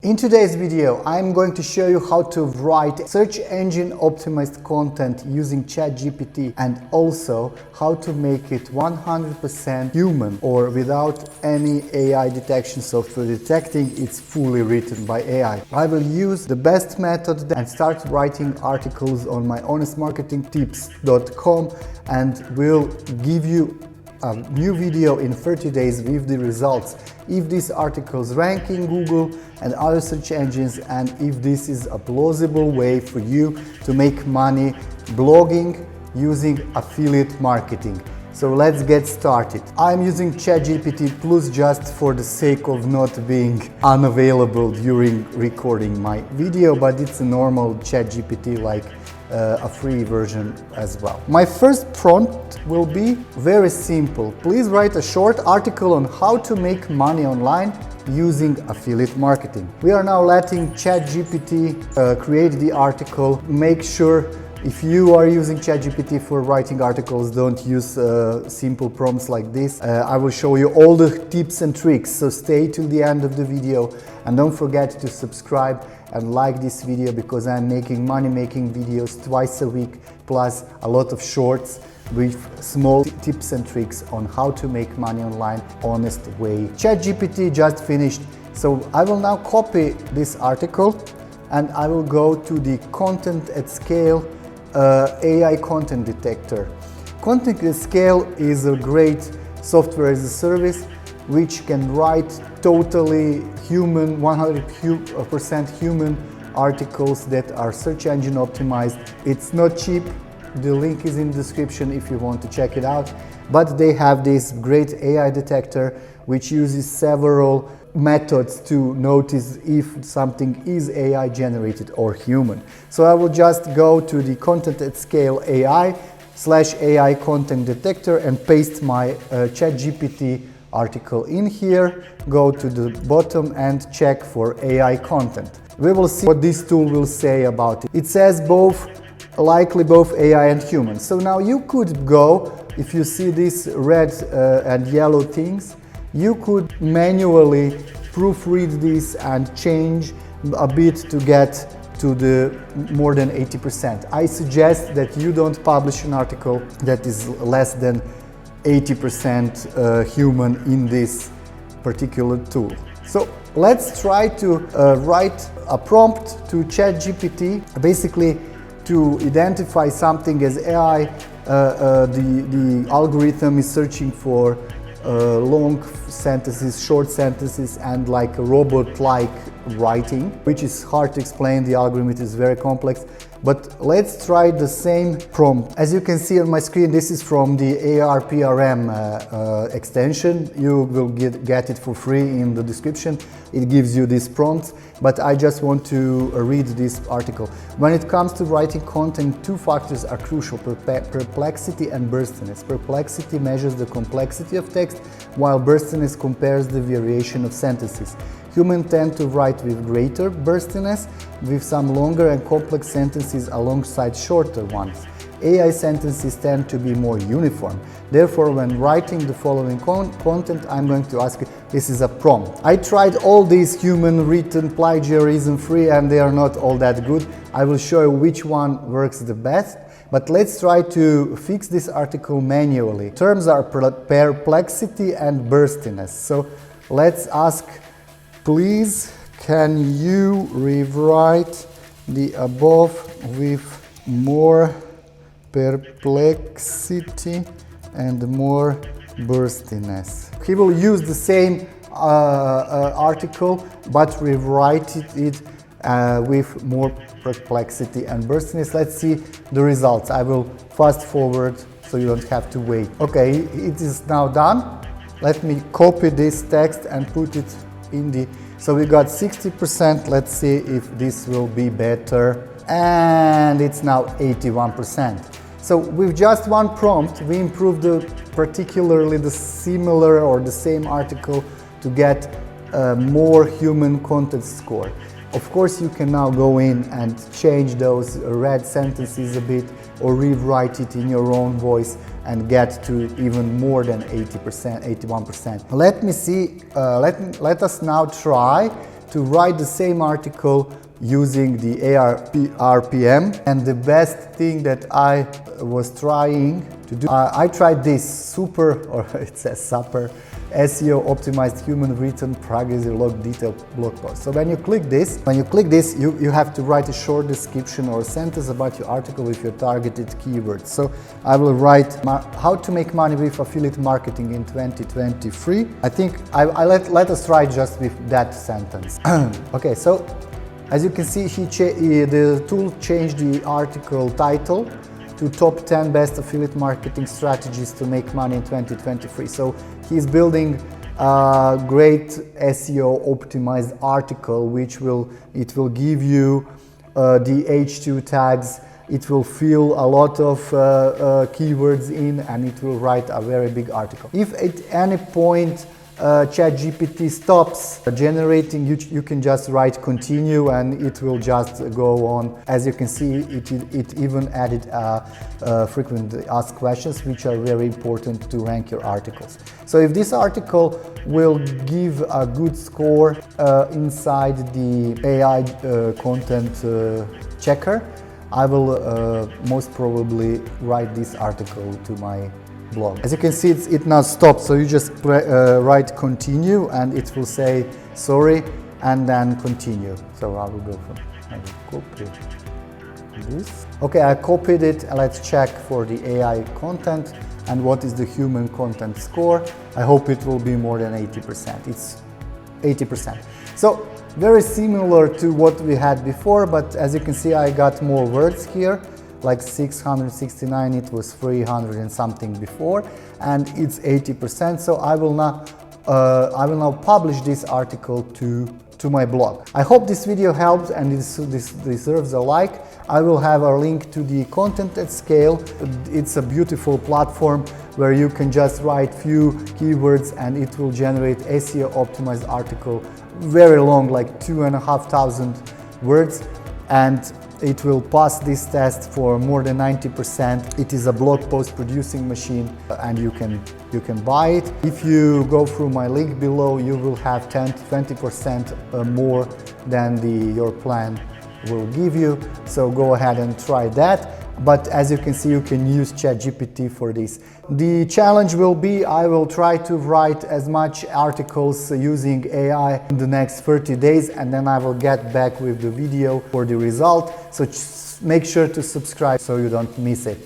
In today's video, I'm going to show you how to write search engine optimized content using ChatGPT and also how to make it 100% human or without any AI detection software detecting it's fully written by AI. I will use the best method and start writing articles on my honestmarketingtips.com and will give you a new video in 30 days with the results. If these articles rank in Google and other search engines, and if this is a plausible way for you to make money blogging using affiliate marketing. So let's get started. I'm using ChatGPT Plus just for the sake of not being unavailable during recording my video, but it's a normal ChatGPT like a free version as well. My first prompt will be very simple. Please write a short article on how to make money online using affiliate marketing. We are now letting ChatGPT create the article. Make sure if you are using ChatGPT for writing articles, don't use simple prompts like this. I will show you all the tips and tricks, so stay till the end of the video and don't forget to subscribe and like this video because I'm making money-making videos twice a week, plus a lot of shorts with small tips and tricks on how to make money online honest way. ChatGPT just finished, so I will now copy this article and I will go to the Content at Scale AI Content Detector. Content at Scale is a great software as a service which can write totally human, 100% human articles that are search engine optimized. It's not cheap. The link is in the description if you want to check it out. But they have this great AI detector which uses several methods to notice if something is AI generated or human. So I will just go to the Content at Scale AI/AI Content Detector and paste my ChatGPT article in here, go to the bottom and check for AI content. We will see what this tool will say about it. It says likely both AI and human. So now you could go, if you see these red and yellow things, you could manually proofread this and change a bit to get to the more than 80%. I suggest that you don't publish an article that is less than 80% human in this particular tool. So let's try to write a prompt to ChatGPT, basically to identify something as AI. The algorithm is searching for long sentences, short sentences, and like a robot-like writing, which is hard to explain. The algorithm is very complex. But let's try the same prompt. As you can see on my screen, this is from the ARPRM extension. You will get it for free in the description. It gives you these prompts, but I just want to read this article. When it comes to writing content, two factors are crucial: perplexity and burstiness. Perplexity measures the complexity of text, while burstiness compares the variation of sentences. Humans tend to write with greater burstiness, with some longer and complex sentences alongside shorter ones. AI sentences tend to be more uniform. Therefore, when writing the following content, I'm going to ask you, this is a prompt. I tried all these human written plagiarism-free and they are not all that good. I will show you which one works the best. But let's try to fix this article manually. Terms are perplexity and burstiness. So let's ask, please, can you rewrite the above with more perplexity and more burstiness? He will use the same article, but rewrite it with more perplexity and burstiness. Let's see the results. I will fast forward so you don't have to wait. Okay, it is now done. Let me copy this text and put it in the, so we got 60%. Let's see if this will be better. And it's now 81%. So with just one prompt, we improved particularly the similar or the same article to get more human content score. Of course, you can now go in and change those red sentences a bit or rewrite it in your own voice and get to even more than 80%, 81%. Let me see, let us now try to write the same article using the ARPRM. And the best thing that I was trying to do, I tried this super, or it says super, SEO optimized human written privacy log detailed blog post. So when you click this, you have to write a short description or a sentence about your article with your targeted keywords. So I will write how to make money with affiliate marketing in 2023. I think let us try just with that sentence. Okay, so as you can see, the tool changed the article title to top 10 best affiliate marketing strategies to make money in 2023. So he's building a great SEO optimized article, which will give you the H2 tags. It will fill a lot of keywords in, and it will write a very big article. If at any point ChatGPT stops generating, you can just write continue and it will just go on. As you can see, it even added frequently asked questions, which are very important to rank your articles. So if this article will give a good score inside the AI content checker, I will most probably write this article to my blog. As you can see, it now stopped, so you just write continue and it will say sorry and then continue. So I will go from, I will copy this. Okay, I copied it. Let's check for the AI content and what is the human content score. I hope it will be more than 80%. It's 80%. So very similar to what we had before, but as you can see, I got more words here. Like 669, it was 300 and something before, and it's 80%. So I will now publish this article to my blog. I hope this video helped and this deserves a like. I will have a link to the Content at Scale. It's a beautiful platform where you can just write few keywords and it will generate SEO optimized article, very long, like 2,500 words, and it will pass this test for more than 90%. It is a blog post producing machine and you can buy it. If you go through my link below, you will have 10 to 20% more than your plan will give you. So go ahead and try that. But as you can see, you can use ChatGPT for this. The challenge will be, I will try to write as much articles using AI in the next 30 days, and then I will get back with the video for the result. So make sure to subscribe so you don't miss it.